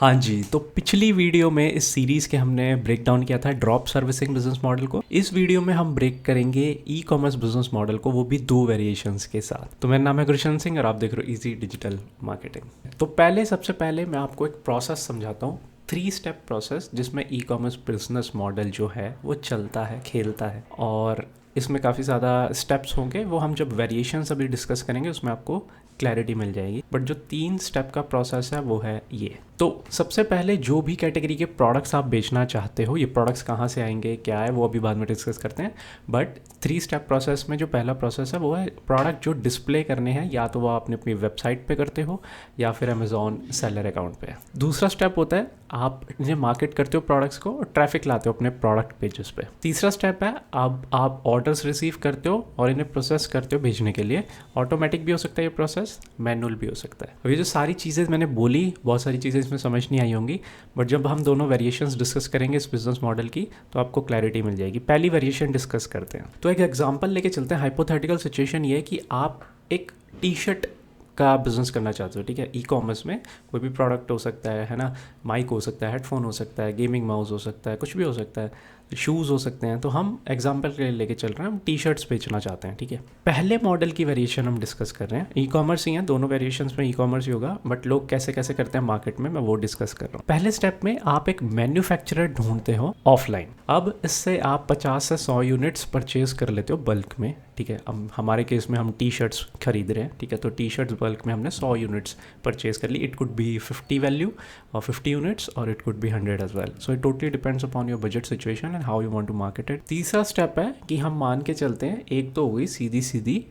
हाँ जी, तो पिछली वीडियो में इस सीरीज़ के हमने ब्रेक डाउन किया था ड्रॉप सर्विसिंग बिजनेस मॉडल को। इस वीडियो में हम ब्रेक करेंगे ई कॉमर्स बिजनेस मॉडल को, वो भी 2 वेरिएशंस के साथ। तो मेरा नाम है गुरशन सिंह और आप देख रहे हो इजी डिजिटल मार्केटिंग। तो सबसे पहले मैं आपको एक प्रोसेस समझाता हूँ, 3 स्टेप प्रोसेस जिसमें ई कॉमर्स बिजनेस मॉडल जो है वो चलता है, खेलता है। और इसमें काफ़ी ज़्यादा स्टेप्स होंगे, वो हम जब वेरिएशंस अभी डिस्कस करेंगे उसमें आपको क्लैरिटी मिल जाएगी। बट जो 3 स्टेप का प्रोसेस है वो है ये। तो सबसे पहले जो भी कैटेगरी के प्रोडक्ट्स आप बेचना चाहते हो, ये प्रोडक्ट्स कहाँ से आएंगे, क्या है, वो अभी बाद में डिस्कस करते हैं। बट 3 स्टेप प्रोसेस में जो पहला प्रोसेस है वो है प्रोडक्ट जो डिस्प्ले करने हैं, या तो वो आपने अपनी वेबसाइट पे करते हो या फिर अमेजॉन सेलर अकाउंट पे। दूसरा स्टेप होता है आप इन्हें मार्केट करते हो प्रोडक्ट्स को और ट्रैफिक लाते हो अपने प्रोडक्ट पेजेस पे। तीसरा स्टेप है अब आप ऑर्डर्स रिसीव करते हो और इन्हें प्रोसेस करते हो भेजने के लिए। ऑटोमेटिक भी हो सकता है ये प्रोसेस, मैनुअल भी हो सकता है। अब ये जो सारी चीज़ें मैंने बोली, बहुत सारी चीज़ें इसमें समझ नहीं आई होंगी, बट जब हम दोनों वेरिएशंस डिस्कस करेंगे इस बिजनेस मॉडल की तो आपको क्लैरिटी मिल जाएगी। पहली वेरिएशन डिस्कस करते हैं। तो एक एग्जांपल लेके चलते हैं। हाइपोथेटिकल सिचुएशन ये है कि आप एक टी शर्ट का बिजनेस करना चाहते हो, ठीक है। ई कॉमर्स में कोई भी प्रोडक्ट हो सकता है ना, माइक हो सकता है, हेडफोन हो सकता है, गेमिंग माउस हो सकता है, कुछ भी हो सकता है, शूज़ हो सकते हैं। तो हम एग्जांपल के लिए लेके चल रहे हैं, हम टी शर्ट्स बेचना चाहते हैं, ठीक है। पहले मॉडल की वेरिएशन हम डिस्कस कर रहे हैं। ई कॉमर्स ही है, दोनों वेरिएशंस में ई कॉमर्स ही होगा, बट लोग कैसे कैसे करते हैं मार्केट में, मैं वो डिस्कस कर रहा हूँ। पहले स्टेप में आप एक मैन्युफैक्चरर ढूंढते हो ऑफलाइन। अब इससे आप 50 से 100 यूनिट्स परचेज कर लेते हो बल्क में, ठीक है। अब हमारे केस में हम टी शर्ट्स खरीद रहे हैं, ठीक है। तो टी शर्ट्स बल्क में हमने 100 यूनिट्स परचेज कर ली। इट कुड बी 50 वैल्यू और 50 यूनिट्स, और it could be 100 as well. So it totally depends upon your budget situation and how you want to market it. तीसरा स्टेप है कि हम मान के चलते हैं, एक तो हो गई सीधी सीधी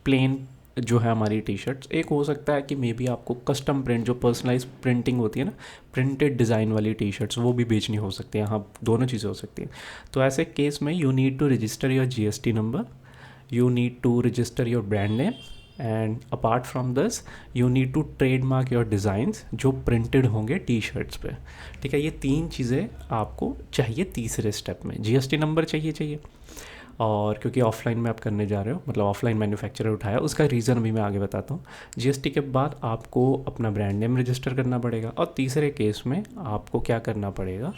प्लेन जो है हमारी टी शर्ट्स। एक हो सकता है कि मे बी आपको कस्टम प्रिंट, जो पर्सनलाइज प्रिंटिंग होती है ना, प्रिंटेड डिज़ाइन वाली टी शर्ट्स, वो भी बेचनी हो सकती है। हाँ, दोनों चीज़ें हो सकती हैं। तो ऐसे केस में you need to register your GST number, you need to register your brand name, and apart from this you need to trademark your designs जो printed होंगे टी शर्ट्स पे, ठीक है। ये 3 चीज़ें आपको चाहिए तीसरे स्टेप में। GST नंबर चाहिए, और क्योंकि ऑफलाइन में आप करने जा रहे हो, मतलब ऑफलाइन मैन्युफैक्चरर उठाया, उसका रीज़न भी मैं आगे बताता हूँ। GST के बाद आपको अपना ब्रांड नेम रजिस्टर करना पड़ेगा, और तीसरे केस में आपको क्या करना पड़ेगा,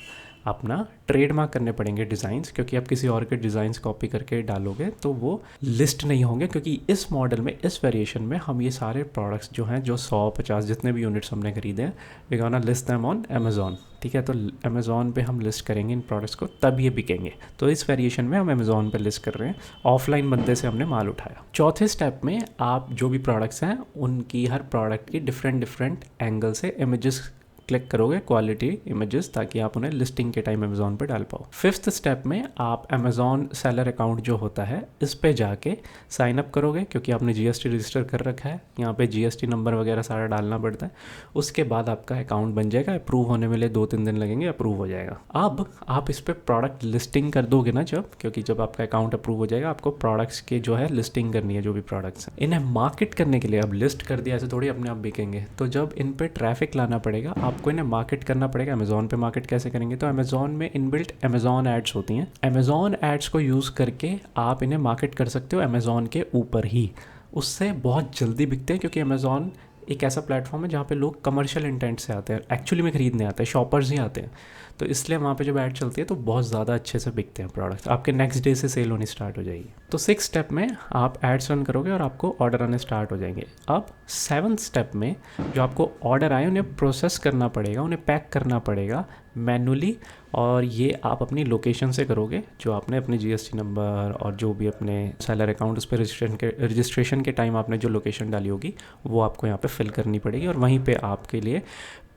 अपना ट्रेडमार्क करने पड़ेंगे डिज़ाइंस, क्योंकि आप किसी और के डिज़ाइंस कॉपी करके डालोगे तो वो लिस्ट नहीं होंगे। क्योंकि इस मॉडल में, इस वेरिएशन में हम ये सारे प्रोडक्ट्स जो हैं, जो 100-50 जितने भी यूनिट्स हमने खरीदे हैं, we gonna list them on Amazon, ठीक है। तो अमेज़ॉन पे हम लिस्ट करेंगे इन प्रोडक्ट्स को, तब ये बिकेंगे। तो इस वेरिएशन में हम अमेज़ॉन पे लिस्ट कर रहे हैं, ऑफलाइन बंदे से हमने माल उठाया। चौथे स्टेप में आप जो भी प्रोडक्ट्स हैं उनकी, हर प्रोडक्ट की डिफरेंट एंगल से इमेजेस क्लिक करोगे, क्वालिटी इमेजेस, ताकि आप उन्हें लिस्टिंग के टाइम अमेज़ॉन पे डाल पाओ। 5th स्टेप में आप अमेज़ॉन सेलर अकाउंट जो होता है इस पे जाके साइन अप करोगे, क्योंकि आपने GST रजिस्टर कर रखा है। यहाँ पे GST नंबर वगैरह सारा डालना पड़ता है। उसके बाद आपका अकाउंट बन जाएगा। अप्रूव होने में 2-3 दिन लगेंगे, अप्रूव हो जाएगा। अब आप इस पर प्रोडक्ट लिस्टिंग कर दोगे ना, क्योंकि जब आपका अकाउंट अप्रूव हो जाएगा, आपको प्रोडक्ट्स के जो है लिस्टिंग करनी है, जो भी प्रोडक्ट्स हैं इन्हें मार्केट करने के लिए। अब लिस्ट कर दिया, ऐसे थोड़ी अपने आप बिकेंगे। तो जब इन पर ट्रैफिक लाना पड़ेगा, आपको इन्हें मार्केट करना पड़ेगा। अमेज़ॉन पे मार्केट कैसे करेंगे, तो अमेज़ॉन में इनबिल्ट अमेज़ॉन एड्स होती हैं। अमेज़ॉन एड्स को यूज़ करके आप इन्हें मार्केट कर सकते हो अमेज़ॉन के ऊपर ही। उससे बहुत जल्दी बिकते हैं, क्योंकि अमेज़ॉन एक ऐसा प्लेटफॉर्म है जहाँ पे लोग कमर्शियल इंटेंट से आते हैं, एक्चुअली में खरीदने आते हैं, शॉपर्स ही आते हैं। तो इसलिए वहाँ पे जब ऐड चलती है तो बहुत ज़्यादा अच्छे से बिकते हैं प्रोडक्ट्स, आपके नेक्स्ट डे से सेल होनी स्टार्ट हो जाएगी। तो 6th स्टेप में आप एड्स रन करोगे और आपको ऑर्डर आने स्टार्ट हो जाएंगे। अब 7th स्टेप में जो आपको ऑर्डर आए उन्हें प्रोसेस करना पड़ेगा, उन्हें पैक करना पड़ेगा मैनुअली, और ये आप अपनी लोकेशन से करोगे, जो आपने अपने GST नंबर और जो भी अपने सेलर अकाउंट उस पर रजिस्ट्रेशन के टाइम आपने जो लोकेशन डाली होगी वो आपको यहाँ पे फिल करनी पड़ेगी, और वहीं पे आपके लिए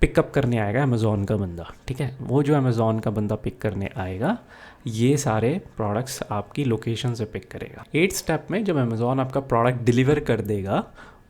पिकअप करने आएगा अमेज़ॉन का बंदा, ठीक है। वो जो अमेज़ॉन का बंदा पिक करने आएगा, ये सारे प्रोडक्ट्स आपकी लोकेशन से पिक करेगा। 8th स्टेप में जब अमेज़ॉन आपका प्रोडक्ट डिलीवर कर देगा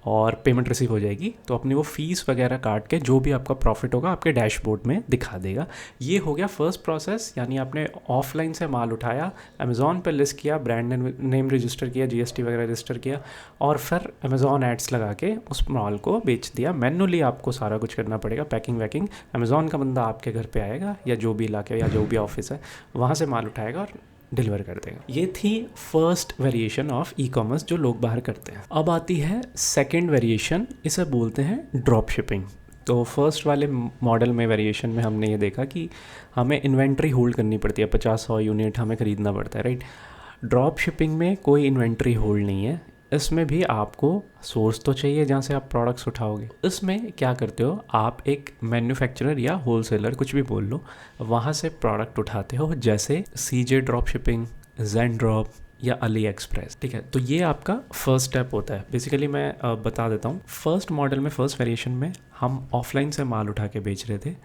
और पेमेंट रिसीव हो जाएगी, तो अपनी वो फीस वगैरह काट के जो भी आपका प्रॉफिट होगा आपके डैशबोर्ड में दिखा देगा। ये हो गया फर्स्ट प्रोसेस, यानी आपने ऑफलाइन से माल उठाया, अमेज़ॉन पर लिस्ट किया, ब्रांड नेम रजिस्टर किया, GST वगैरह रजिस्टर किया, और फिर अमेज़ॉन एड्स लगा के उस माल को बेच दिया। मैनुअली आपको सारा कुछ करना पड़ेगा, पैकिंग वैकिंग। अमेज़ॉन का बंदा आपके घर पे आएगा, या जो भी इलाके या जो भी ऑफिस है वहाँ से माल उठाएगा और डिलीवर कर देगा। ये थी first variation of e commerce जो लोग बाहर करते हैं। अब आती है सेकंड वेरिएशन, इसे बोलते हैं ड्रॉप शिपिंग। तो फर्स्ट वाले मॉडल में वेरिएशन में हमने ये देखा कि हमें इन्वेंट्री होल्ड करनी पड़ती है, 50-100 यूनिट हमें ख़रीदना पड़ता है, राइट। ड्रॉप शिपिंग में कोई इन्वेंट्री होल्ड नहीं है, इसमें भी आपको सोर्स तो चाहिए जहाँ से आप प्रोडक्ट्स उठाओगे। इसमें क्या करते हो, आप एक मैन्युफैक्चरर या होलसेलर कुछ भी बोल लो, वहाँ से प्रोडक्ट उठाते हो, जैसे CJ ड्रॉप शिपिंग, ज़ेनड्रॉप या अली एक्सप्रेस, ठीक है। तो ये आपका फर्स्ट स्टेप होता है। बेसिकली मैं बता देता हूँ, फर्स्ट मॉडल में, फर्स्ट वेरिएशन में हम ऑफलाइन से माल उठा के बेच रहे थे।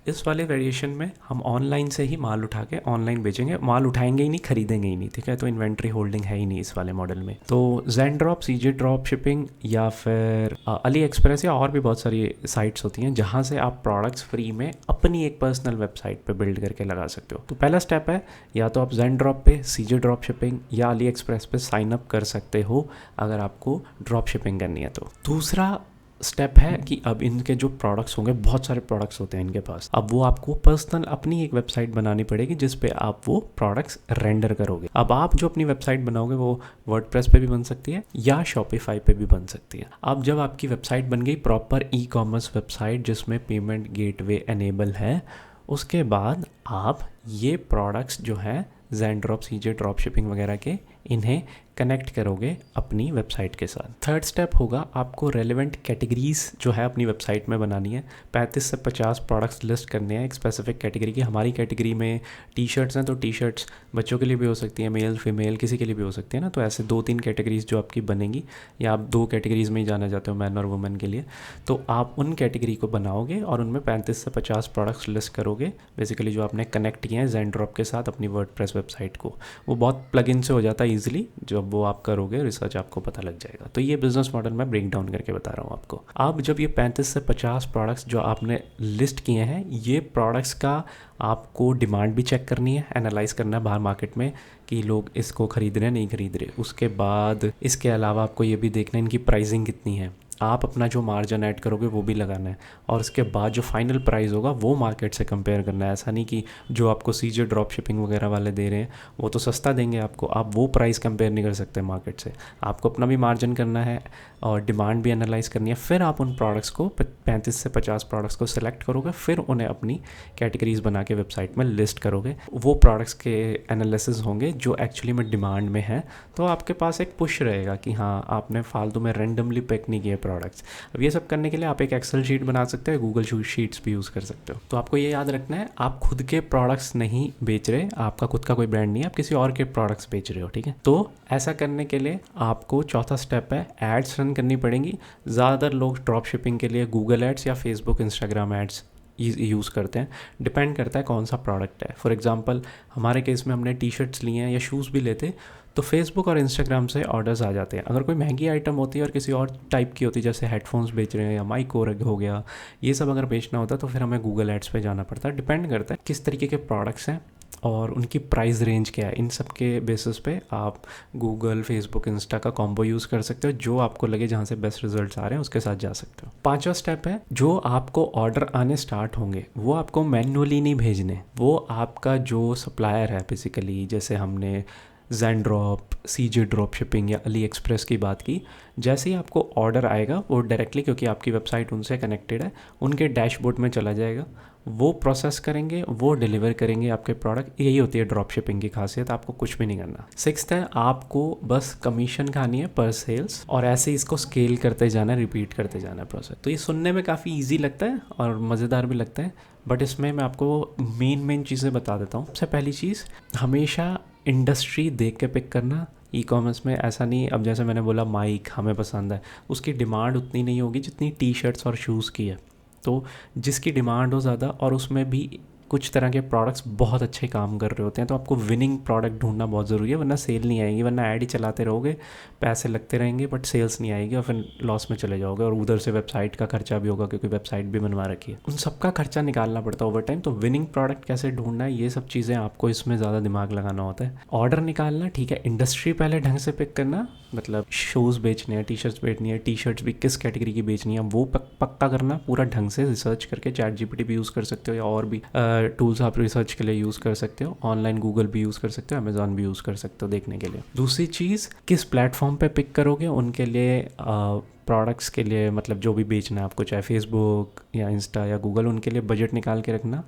इस वाले वेरिएशन में हम ऑनलाइन से ही माल उठा के ऑनलाइन बेचेंगे, माल उठाएंगे ही नहीं, खरीदेंगे ही नहीं, ठीक है। तो इन्वेंट्री होल्डिंग है ही नहीं इस वाले मॉडल में। तो ज़ेनड्रॉप, CJ ड्रॉप शिपिंग या फिर अली एक्सप्रेस या और भी बहुत सारी साइट्स होती हैं जहाँ से आप प्रोडक्ट्स फ्री में अपनी एक पर्सनल वेबसाइट पे बिल्ड करके लगा सकते हो। तो पहला स्टेप है, या तो आप ज़ेनड्रॉप पे, CJ ड्रॉप शिपिंग या अली एक्सप्रेस पे साइन अप कर सकते हो अगर आपको ड्रॉप शिपिंग करनी है तो। दूसरा स्टेप है कि अब इनके जो प्रोडक्ट्स होंगे, बहुत सारे प्रोडक्ट्स होते हैं इनके पास, अब वो आपको पर्सनल अपनी एक वेबसाइट बनानी पड़ेगी जिस पे आप वो प्रोडक्ट्स रेंडर करोगे। अब आप जो अपनी वेबसाइट बनाओगे वो वर्डप्रेस पे भी बन सकती है या शॉपिफाई पे भी बन सकती है। अब जब आपकी वेबसाइट बन गई, प्रॉपर ई-कॉमर्स वेबसाइट जिसमें पेमेंट गेटवे एनेबल है, उसके बाद आप ये प्रोडक्ट्स जो हैं ज़ेनड्रॉप, CJ ड्रॉप शिपिंग वगैरह के, इन्हें कनेक्ट करोगे अपनी वेबसाइट के साथ। थर्ड स्टेप होगा, आपको रेलेवेंट कैटेगरीज जो है अपनी वेबसाइट में बनानी है। 35 से 50 प्रोडक्ट्स लिस्ट करने हैं एक स्पेसिफिक कैटेगरी की। हमारी कैटेगरी में टी-शर्ट्स हैं तो टी-शर्ट्स बच्चों के लिए भी हो सकती है, मेल फीमेल किसी के लिए भी हो सकती है ना। तो ऐसे 2-3 कैटेगरीज जो आपकी बनेंगी, या आप 2 कैटेगरीज में ही जाना चाहते हो, मैन और वुमेन के लिए, तो आप उन कैटेगरी को बनाओगे और उनमें 35 से 50 प्रोडक्ट्स लिस्ट करोगे, बेसिकली जो आपने कनेक्ट किए हैं ज़ेनड्रॉप के साथ अपनी वर्डप्रेस वेबसाइट को। वो बहुत प्लगइन से हो जाता है ईजिली, जब वो आप करोगे रिसर्च आपको पता लग जाएगा। तो ये बिजनेस मॉडल मैं ब्रेक डाउन करके बता रहा हूँ आपको। अब जब ये 35 से 50 प्रोडक्ट्स जो आपने लिस्ट किए हैं, ये प्रोडक्ट्स का आपको डिमांड भी चेक करनी है, एनालाइज करना है बाहर मार्केट में कि लोग इसको खरीद रहे हैं नहीं खरीद रहे। उसके बाद इसके अलावा आपको ये भी देखना है इनकी प्राइसिंग कितनी है, आप अपना जो मार्जिन ऐड करोगे वो भी लगाना है, और उसके बाद जो फाइनल प्राइस होगा वो मार्केट से कंपेयर करना है। ऐसा नहीं कि जो आपको CJ ड्रॉप शिपिंग वगैरह वाले दे रहे हैं वो तो सस्ता देंगे आपको, आप वो प्राइस कंपेयर नहीं कर सकते मार्केट से। आपको अपना भी मार्जिन करना है और डिमांड भी एनालाइज करनी है। फिर आप उन प्रोडक्ट्स को 35 से 50 प्रोडक्ट्स को सिलेक्ट करोगे, फिर उन्हें अपनी कैटेगरीज बना के वेबसाइट में लिस्ट करोगे। वो प्रोडक्ट्स के एनालिसिस होंगे जो एक्चुअली में डिमांड में है, तो आपके पास एक पुश रहेगा कि हाँ आपने फालतू में रेंडमली पिक नहीं किए प्रोडक्ट्स। अब ये सब करने के लिए आप एक एक्सेल शीट बना सकते हो, गूगल शीट्स भी यूज़ कर सकते हो। तो आपको ये याद रखना है, आप खुद के प्रोडक्ट्स नहीं बेच रहे, आपका खुद का कोई ब्रांड नहीं है, आप किसी और के प्रोडक्ट्स बेच रहे हो, ठीक है। तो ऐसा करने के लिए आपको चौथा स्टेप है, एड्स रन करनी पड़ेंगी। ज़्यादातर लोग ड्रॉप शिपिंग के लिए गूगल एड्स या फेसबुक, इंस्टाग्राम एड्स यूज़ करते हैं, डिपेंड करता है कौन सा प्रोडक्ट है। फॉर एग्जांपल हमारे केस में हमने टी-शर्ट्स लिए हैं या शूज़ भी लेते, तो फेसबुक और इंस्टाग्राम से ऑर्डर्स आ जाते हैं। अगर कोई महंगी आइटम होती है और किसी और टाइप की होती है, जैसे हेडफोन्स बेच रहे हैं या माइक हो गया, ये सब अगर बेचना होता तो फिर हमें गूगल एड्स पे जाना पड़ता है। डिपेंड करता है किस तरीके के प्रोडक्ट्स हैं और उनकी प्राइस रेंज क्या है। इन सब के बेसिस पे आप गूगल, फेसबुक, इंस्टा का कॉम्बो यूज़ कर सकते हो, जो आपको लगे जहाँ से बेस्ट रिजल्ट्स आ रहे हैं उसके साथ जा सकते हो। पांचवा स्टेप है, जो आपको ऑर्डर आने स्टार्ट होंगे वो आपको मैन्युअली नहीं भेजने, वो आपका जो सप्लायर है बेसिकली, जैसे हमने ज़ेनड्रॉप, CJ ड्रॉप शिपिंग या अली एक्सप्रेस की बात की, जैसे ही आपको ऑर्डर आएगा वो डायरेक्टली, क्योंकि आपकी वेबसाइट उनसे कनेक्टेड है, उनके डैशबोर्ड में चला जाएगा, वो प्रोसेस करेंगे, वो डिलीवर करेंगे आपके प्रोडक्ट। यही होती है ड्रॉप शिपिंग की खासियत, आपको कुछ भी नहीं करना। सिक्स्थ है, आपको बस कमीशन खानी है पर सेल्स, और ऐसे इसको स्केल करते जाना है, रिपीट करते जाना है प्रोसेस। तो ये सुनने में काफ़ी ईजी लगता है और मज़ेदार भी लगता है, बट इसमें मैं आपको मेन चीज़ें बता देता हूँ। सबसे पहली चीज़, हमेशा इंडस्ट्री देख के पिक करना। ई कॉमर्स में ऐसा नहीं, अब जैसे मैंने बोला माइक हमें पसंद है, उसकी डिमांड उतनी नहीं होगी जितनी टी-शर्ट्स और शूज़ की है। तो जिसकी डिमांड हो ज़्यादा और उसमें भी कुछ तरह के प्रोडक्ट्स बहुत अच्छे काम कर रहे होते हैं, तो आपको विनिंग प्रोडक्ट ढूंढना बहुत ज़रूरी है, वरना सेल नहीं आएगी, वरना ऐड ही चलाते रहोगे, पैसे लगते रहेंगे बट सेल्स नहीं आएगी और फिर लॉस में चले जाओगे, और उधर से वेबसाइट का खर्चा भी होगा क्योंकि वेबसाइट भी बनवा रखी है, उन सबका खर्चा निकालना पड़ता है ओवर टाइम। तो विनिंग प्रोडक्ट कैसे ढूंढना है, ये सब चीज़ें आपको इसमें ज़्यादा दिमाग लगाना होता है। ऑर्डर निकालना, ठीक है, इंडस्ट्री पहले ढंग से पिक करना, मतलब शूज़ बेचने हैं, टी-शर्ट्स बेचनी है, टी-शर्ट्स भी किस कैटेगरी की बेचनी है वो पक्का करना, पूरा ढंग से रिसर्च करके। ChatGPT भी यूज़ कर सकते हो या और भी टूल्स आप रिसर्च के लिए यूज़ कर सकते हो। ऑनलाइन गूगल भी यूज़ कर सकते हो, अमेजोन भी यूज़ कर सकते हो देखने के लिए। दूसरी चीज़, किस प्लेटफॉर्म पे पिक करोगे उनके लिए प्रोडक्ट्स के लिए, मतलब जो भी बेचना है आपको, चाहे फेसबुक या इंस्टा या गूगल, उनके लिए बजट निकाल के रखना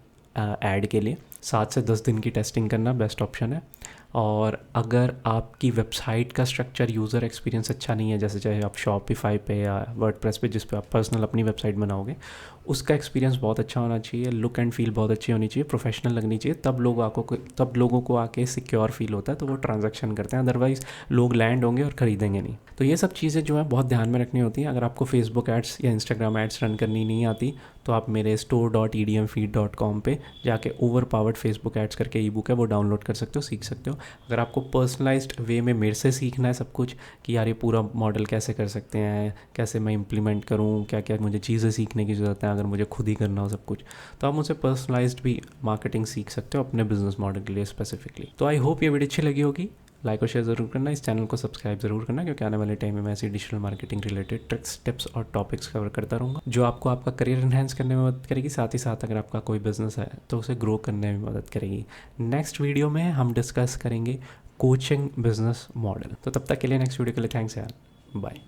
ऐड के लिए। 7 से 10 दिन की टेस्टिंग करना बेस्ट ऑप्शन है। और अगर आपकी वेबसाइट का स्ट्रक्चर, यूज़र एक्सपीरियंस अच्छा नहीं है, जैसे चाहे आप शॉपिफाई पे या वर्डप्रेस पे जिस पे आप पर्सनल अपनी वेबसाइट बनाओगे, उसका एक्सपीरियंस बहुत अच्छा होना चाहिए, लुक एंड फील बहुत अच्छी होनी चाहिए, प्रोफेशनल लगनी चाहिए, तब लोगों को आके सिक्योर फील होता है, तो वो ट्रांजैक्शन करते हैं। अदरवाइज़ लोग लैंड होंगे और ख़रीदेंगे नहीं। तो ये सब चीज़ें जो है बहुत ध्यान में रखनी होती हैं। अगर आपको फेसबुक एड्स या इंस्टाग्राम एड्स रन करनी नहीं आती, तो आप मेरे store.edmfeed.com पे जाके ओवर पावर्ड फेसबुक एड्स करके ई बुक है, वो डाउनलोड कर सकते हो, सीख सकते हो। अगर आपको पर्सनलाइज्ड वे में मेरे से सीखना है सब कुछ, कि यार ये पूरा मॉडल कैसे कर सकते हैं, कैसे मैं इम्प्लीमेंट करूँ, क्या क्या मुझे चीज़ें सीखने की ज़रूरत है, अगर मुझे खुद ही करना हो सब कुछ, तो आप मुझसे पर्सनलाइज्ड भी मार्केटिंग सीख सकते हो अपने बिजनेस मॉडल के लिए स्पेसिफिकली। तो आई होप ये वीडियो अच्छी लगी होगी। लाइक और शेयर ज़रूर करना, इस चैनल को सब्सक्राइब ज़रूर करना, क्योंकि आने वाले टाइम में मैं ऐसी digital marketing related tricks, tips और टॉपिक्स कवर करता रहूँगा, जो आपको आपका करियर एनहेंस करने में मदद करेगी। साथ ही साथ अगर आपका कोई बिजनेस है तो उसे ग्रो करने में मदद करेगी। नेक्स्ट वीडियो में हम डिस्कस करेंगे कोचिंग बिजनेस मॉडल। तो तब तक के लिए नेक्स्ट वीडियो के लिए थैंक्स यार, बाय।